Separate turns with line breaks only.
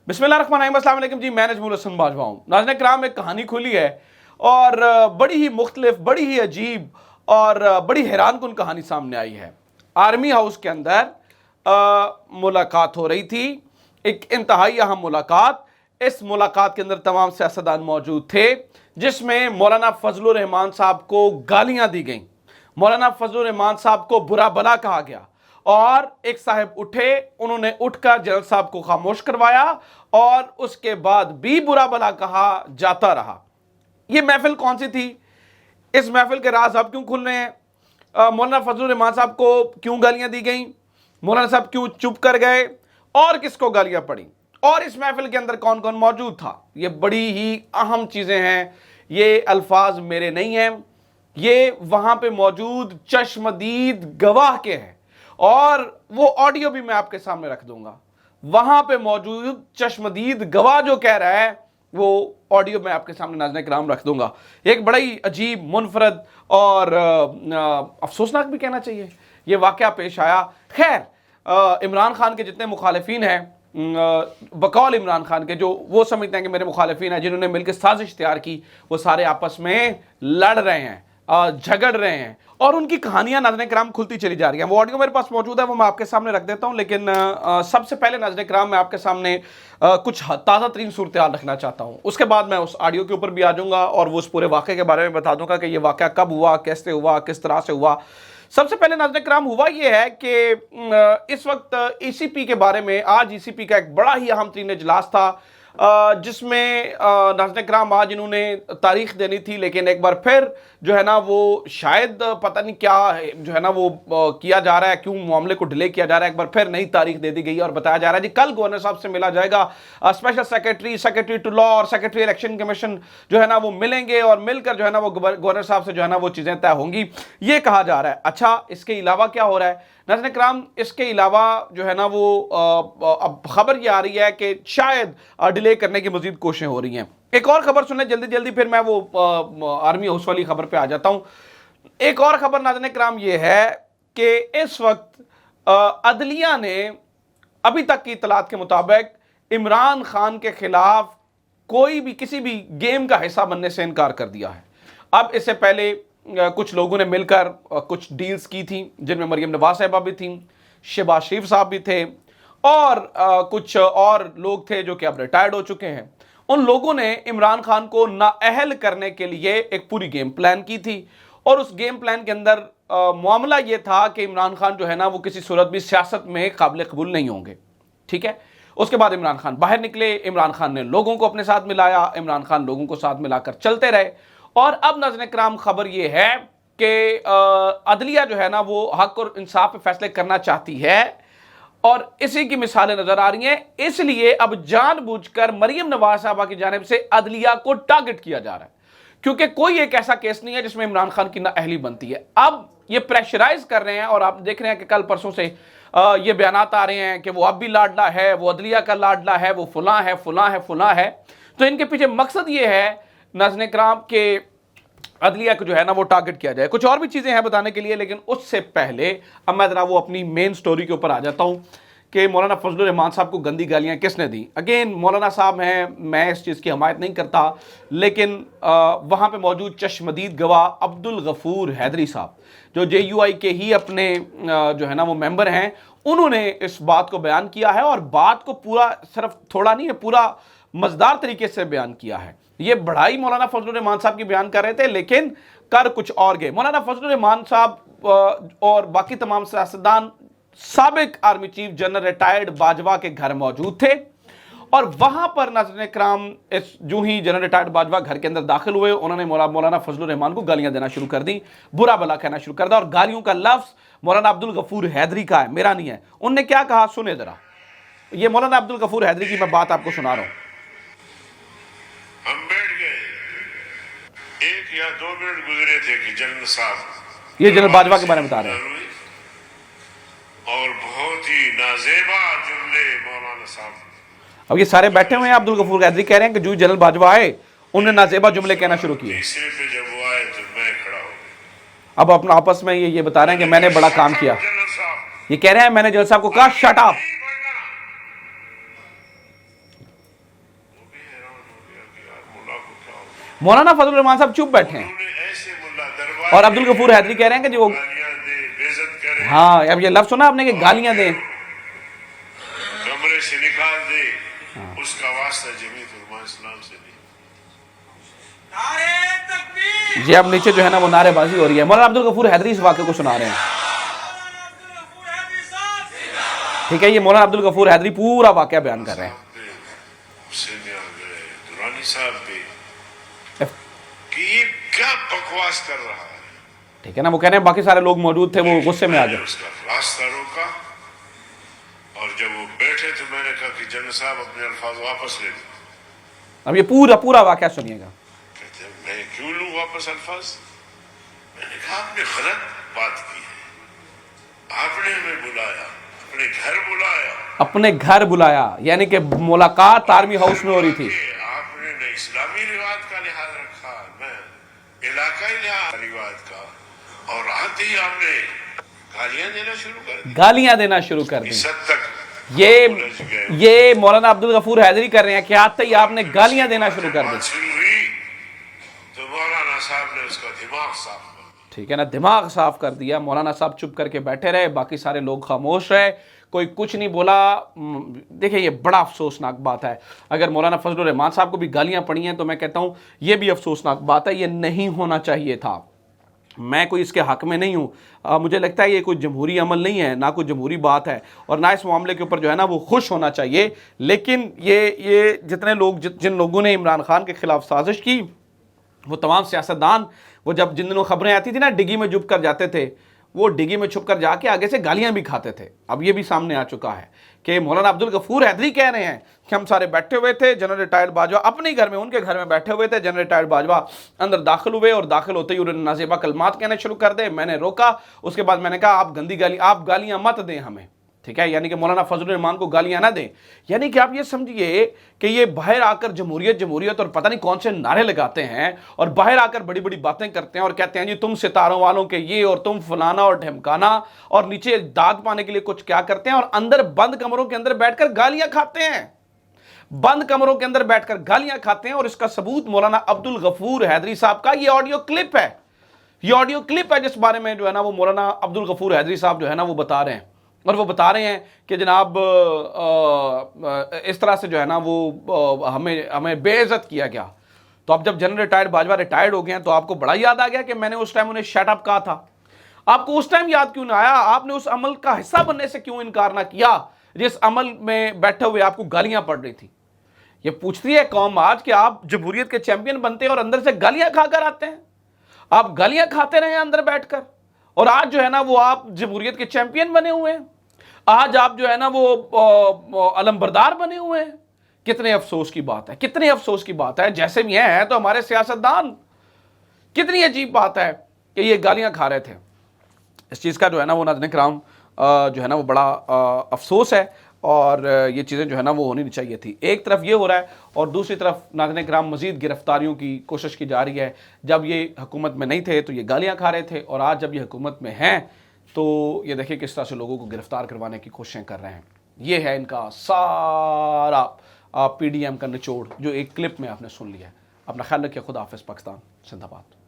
बिस्मिल्लाहिर्रहमानिर्रहीम, अस्सलाम वालेकुम जी। मैं नजमुल हसन बाजवा हूँ। नाज़रीन किराम, एक कहानी खुली है और बड़ी ही मुख्तलिफ, बड़ी ही अजीब और बड़ी हैरान कुन कहानी सामने आई है। आर्मी हाउस के अंदर मुलाकात हो रही थी, एक इंतहाई अहम मुलाकात। इस मुलाकात के अंदर तमाम सियासतदान मौजूद थे, जिसमें मौलाना फजलुर रहमान साहब को गालियां दी गईं, मौलाना फजलुर रहमान साहब को बुरा भला कहा गया और एक साहब उठे, उन्होंने उठकर जनरल साहब को खामोश करवाया और उसके बाद भी बुरा भला कहा जाता रहा। यह महफिल कौन सी थी? इस महफिल के राज अब क्यों खुल रहे हैं? मौलाना फजलुर रहमान साहब को क्यों गालियां दी गई? मौलाना साहब क्यों चुप कर गए और किसको गालियां पड़ी? और इस महफिल के अंदर कौन कौन मौजूद था? ये बड़ी ही अहम चीजें हैं। ये अल्फाज मेरे नहीं हैं, ये वहां पे मौजूद चश्मदीद गवाह के हैं और वो ऑडियो भी मैं आपके सामने रख दूंगा। वहां पे मौजूद चश्मदीद गवाह जो कह रहा है वो ऑडियो मैं आपके सामने नाज़रीन किराम रख दूंगा। एक बड़ा ही अजीब, मुनफरद और अफसोसनाक भी कहना चाहिए ये वाकया पेश आया। खैर, इमरान खान के जितने मुखालिफिन हैं, बकौल इमरान खान के, जो वो समझते हैं कि मेरे मुखालिफिन हैं, जिन्होंने मिलकर साजिश तैयार की, वो सारे आपस में लड़ रहे हैं, झगड़ रहे हैं और उनकी कहानियां नाज़रीन किराम खुलती चली जा रही हैं। वो ऑडियो मेरे पास मौजूद है, वो मैं आपके सामने रख देता हूं। लेकिन सबसे पहले नाज़रीन किराम मैं आपके सामने कुछ ताज़ा तरीन सूरत हाल रखना चाहता हूं। उसके बाद मैं उस ऑडियो के ऊपर भी आ जाऊंगा और वो उस पूरे वाक़े के बारे में बता दूंगा कि ये वाक़या कब हुआ, कैसे हुआ, किस तरह से हुआ। सबसे पहले नाज़रीन किराम हुआ ये है कि इस वक्त ईसीपी के बारे में, आज ईसीपी का एक बड़ा ही अहम तरीन इजलास था, जिसमें नाज़रीन किराम आज इन्होंने तारीख देनी थी, लेकिन एक बार फिर जो है ना वो शायद पता नहीं क्या है, जो है ना वो किया जा रहा है, क्यों मामले को डिले किया जा रहा है। एक बार फिर नई तारीख दे दी गई और बताया जा रहा है जी कल गवर्नर साहब से मिला जाएगा। स्पेशल सेक्रेटरी टू लॉ और सेक्रेटरी इलेक्शन कमीशन जो है ना वो मिलेंगे और मिलकर जो है ना वो गवर्नर साहब से जो है ना वो चीज़ें तय होंगी, ये कहा जा रहा है। अच्छा, इसके अलावा क्या हो रहा है नाज़रीन किराम? इसके अलावा जो है ना वो अब खबर ये आ रही है कि शायद डिले करने की मजीद कोशिशें हो रही हैं। एक और खबर सुने जल्दी जल्दी, फिर मैं वो आर्मी हाउस वाली खबर पे आ जाता हूं। एक और खबर नाज़रीन किराम ये है कि इस वक्त अदलिया ने अभी तक की इतलात के मुताबिक इमरान खान के खिलाफ कोई भी किसी भी गेम का हिस्सा बनने से इनकार कर दिया है। अब इससे पहले कुछ लोगों ने मिलकर कुछ डील्स की थी, जिनमें मरियम नवाज साहिबा भी थी, शहबाज शरीफ साहब भी थे और कुछ और लोग थे जो कि अब रिटायर्ड हो चुके हैं। उन लोगों ने इमरान खान को नाअहल करने के लिए एक पूरी गेम प्लान की थी और उस गेम प्लान के अंदर मामला ये था कि इमरान खान जो है ना वो किसी सूरत भी सियासत में काबिल कबूल नहीं होंगे। ठीक है, उसके बाद इमरान खान बाहर निकले, इमरान खान ने लोगों को अपने साथ मिलाया, इमरान खान लोगों को साथ मिलाकर चलते रहे और अब नाज़रीन किराम खबर यह है कि अदलिया जो है ना वो हक और इंसाफ पे फैसले करना चाहती है और इसी की मिसालें नजर आ रही हैं। इसलिए अब जानबूझकर मरियम नवाज साहबा की जानिब से अदलिया को टारगेट किया जा रहा है, क्योंकि कोई एक ऐसा केस नहीं है जिसमें इमरान खान की नाअहली बनती है। अब ये प्रेशराइज कर रहे हैं और आप देख रहे हैं कि कल परसों से ये बयानात आ रहे हैं कि वो अब भी लाडला है, वो अदलिया का लाडला है, वो फुला है, फुला है, फुला है। तो इनके पीछे मकसद ये है नाज़रीन किराम के अदलिया को जो है ना वो टारगेट किया जाए। कुछ और भी चीज़ें हैं बताने के लिए, लेकिन उससे पहले अब मैं जरा वो अपनी मेन स्टोरी के ऊपर आ जाता हूँ कि मौलाना फजलुर रहमान साहब को गंदी गालियाँ किसने दी। अगेन मौलाना साहब हैं, मैं इस चीज़ की हमायत नहीं करता, लेकिन वहाँ पे मौजूद चश्मदीद गवाह अब्दुल गफूर हैदरी साहब, जो JUI के ही अपने जो है ना वो मेंबर हैं, उन्होंने इस बात को बयान किया है और बात को पूरा सिर्फ थोड़ा नहीं है, पूरा मज़ेदार तरीके से बयान किया है। ये बढ़ाई मौलाना फजलुर रहमान साहब की बयान कर रहे थे, लेकिन कर कुछ और गए। मौलाना फजलुर रहमान साहब और बाकी तमाम सियासतदान साबिक army chief general retired Bajwa के घर मौजूद थे और वहां पर नाज़रीन किराम इस जो ही जनरल रिटायर्ड बाजवा घर के अंदर दाखिल हुए, उन्होंने मौलाना फजलुर रहमान को गालियां देना शुरू कर दी, बुरा भला कहना शुरू कर दिया और गालियों का लफ्ज मौलाना अब्दुल गफूर हैदरी का है, मेरा नहीं है। उनने क्या कहा सुने जरा, ये मौलाना अब्दुल गफूर हैदरी की मैं बात आपको सुना रहा हूं।
हम बैठ गए, 1 या 2 मिनट गुजरे थे कि जनरल साहब,
ये जनरल बाजवा के बारे में बता रहे हैं,
और बहुत ही नाजेबा जुमले मौलाना साहब।
अब ये सारे बैठे हुए हैं, अब्दुल गफूर हैदरी कह रहे हैं कि जो जनरल बाजवा आए उन्होंने नाजेबा जुमले कहना शुरू किए।
तीसरे पे जब वो आए तो मैं खड़ा हो गया।
अब अपना आपस में ये बता रहे हैं कि मैंने बड़ा काम किया। ये कह रहे हैं मैंने जनरल साहब को कहा शट अप, मौलाना फजलुर रहमान साहब चुप बैठे हैं
उन्होंने ऐसे मुल्ला दरबार
और अब्दुल गफूर हैदरी कह रहे हैं कि जो
गालियां दे, बेइज्जत करे,
हाँ, अब ये लफ्ज सुना आपने कि गालियां दें,
कमरे से निकाल दे, उसका वास्ता जमीयत उलमा इस्लाम से नहीं।
ये अब नीचे जो है ना वो नारेबाजी हो रही है। मौलाना अब्दुल गफूर हैदरी इस वाक़े को सुना रहे हैं, ठीक है। ये मौलाना अब्दुल गफूर हैदरी पूरा वाक़या बयान कर रहे हैं।
हुसैन आ गए, दुरानी साहब भी, कि ये क्या बकवास कर रहा है,
ठीक है ना। वो कह रहे हैं बाकी सारे लोग मौजूद थे, वो गुस्से में आ
मैंने
गए।
उसका रास्ता रोका और जब वो बैठे तो मैंने कहा कि जनरल साहब अपने अल्फाज वापस ले लो।
अब ये पूरा पूरा वाक़या सुनिएगा।
कहते हैं मैं क्यों लूं वापस अल्फाज? मैंने कहा आपने गलत बात की है, आपने हमें बुलाया, अपने घर बुलाया,
अपने घर बुलाया, यानी कि मुलाकात आर्मी हाउस में हो रही थी।
आपने न इस्लामी रिवाज का लिहाज रखा, न इलाकाई रिवाज का, और आते ही आपने गालियां देना शुरू कर दी।
गालियां देना शुरू कर दी।
इस हद तक उलझ गए।
ये मौलाना अब्दुल गफूर हैदरी कर रहे हैं कि आते ही आपने गालियां देना शुरू कर दी।
बात शुरू हुई तो मौलाना साहब ने उसका दिमाग साफ कर दिया।
ठीक है ना, दिमाग साफ कर दिया। मौलाना साहब चुप करके बैठे रहे, बाकी सारे लोग खामोश रहे, कोई कुछ नहीं बोला। देखिए ये बड़ा अफसोसनाक बात है। अगर मौलाना फजलुर रहमान साहब को भी गालियां पड़ी हैं तो मैं कहता हूं ये भी अफसोसनाक बात है, ये नहीं होना चाहिए था। मैं कोई इसके हक में नहीं हूँ, मुझे लगता है ये कोई जमहूरी अमल नहीं है, ना कोई जमहूरी बात है, और ना इस मामले के ऊपर जो है ना वो खुश होना चाहिए। लेकिन ये जितने लोग जिन लोगों ने इमरान खान के खिलाफ साजिश की, वो तमाम सियासतदान, वो जब जिन दिनों खबरें आती थी ना डिग्गी में छुप कर जाते थे, वो डिग्गी में छुप कर जाके आगे से गालियां भी खाते थे। अब ये भी सामने आ चुका है कि मौलाना अब्दुल गफूर हैदरी कह रहे हैं कि हम सारे बैठे हुए थे, जनरल रिटायर्ड बाजवा अपने घर में, उनके घर में बैठे हुए थे, जनरल रिटायर्ड बाजवा अंदर दाखिल हुए और दाखिल होते ही उन्होंने नाजेबा कलमात कहने शुरू कर दे। मैंने रोका, उसके बाद मैंने कहा आप आप गालियां मत दें हमें, ठीक है, यानी कि मौलाना फजलुर रहमान को गालियां ना दें। यानी कि आप ये समझिए कि ये बाहर आकर जमहूरियत जमहूरियत और पता नहीं कौन से नारे लगाते हैं और बाहर आकर बड़ी बड़ी बातें करते हैं और कहते हैं जी तुम सितारों वालों के ये और तुम फलाना और ढमकाना, और नीचे दाद पाने के लिए कुछ क्या करते हैं और अंदर बंद कमरों के अंदर बैठकर गालियां खाते हैं, बंद कमरों के अंदर बैठकर गालियां खाते हैं। और इसका सबूत मौलाना अब्दुल गफूर हैदरी साहब का ये ऑडियो क्लिप है, ये ऑडियो क्लिप है जिस बारे में जो है ना वो मौलाना अब्दुल गफूर हैदरी साहब जो है ना वो बता रहे हैं। और वो बता रहे हैं कि जनाब इस तरह से जो है ना वो हमें बेइज्जत किया गया। तो अब जब जनरल रिटायर्ड बाजवा रिटायर्ड हो गए हैं तो आपको बड़ा याद आ गया कि मैंने उस टाइम उन्हें शट अप कहा था। आपको उस टाइम याद क्यों ना आया? आपने उस अमल का हिस्सा बनने से क्यों इनकार ना किया जिस अमल में बैठे हुए आपको गालियां पड़ रही थी? ये पूछती है कौम आज कि आप जमहूरियत के चैंपियन बनते हैं और अंदर से गालियां खाकर आते हैं। आप गालियां खाते रहे अंदर बैठकर, और आज जो है ना वो आप जमहूरियत के चैंपियन बने हुए हैं, आज आप जो है ना वो अलमबरदार बने हुए हैं। कितने अफसोस की बात है, कितने अफसोस की बात है। जैसे भी हैं तो हमारे सियासतदान, कितनी अजीब बात है कि ये गालियां खा रहे थे। इस चीज़ का जो है ना वो नाज़रीन किराम जो है ना वो बड़ा अफसोस है, और ये चीज़ें जो है ना वो होनी नहीं चाहिए थी। एक तरफ ये हो रहा है और दूसरी तरफ नाज़रीन किराम मज़ीद गिरफ्तारियों की कोशिश की जा रही है। जब ये हुकूमत में नहीं थे तो ये गालियां खा रहे थे, और आज जब ये हुकूमत में हैं तो ये देखिए किस तरह से लोगों को गिरफ्तार करवाने की कोशिशें कर रहे हैं। ये है इनका सारा PDM का निचोड़ जो एक क्लिप में आपने सुन लिया है। अपना ख्याल रखिए। खुदा हाफिज़। पाकिस्तान जिंदाबाद।